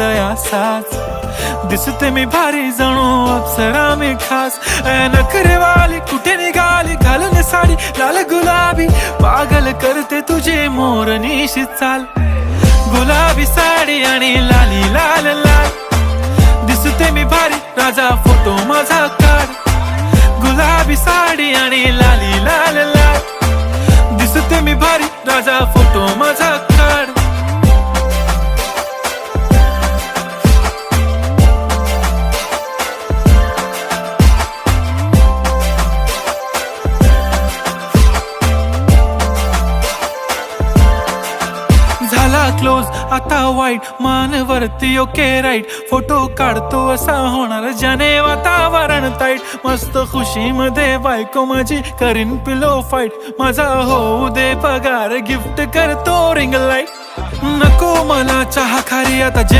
असाच दिसते मी भारी जणू अप्सरा मी खास नखरेवाली कुठे निघाली घालून साडी लाल गुलाबी पागल करते तुझे मोरनीशी चाल गुलाबी साडी आणि लाली लाल लाल दिसते मी भारी राजा फोटो माझा काढ गुलाबी साडी आणि लाली लाल लाल दिसते मी भारी राजा फोटो माझा काढ झाला क्लोज आता वाईट मानवरती ओके राईट फोटो काढतो असा होणार ज्याने वातावरण ताईट मस्त खुशी मध्ये बायको माझी करीन पिलो फाईट माझा होऊ दे पगार गिफ्ट करतो रिंग लाईट नको मला चहा खारी आता जे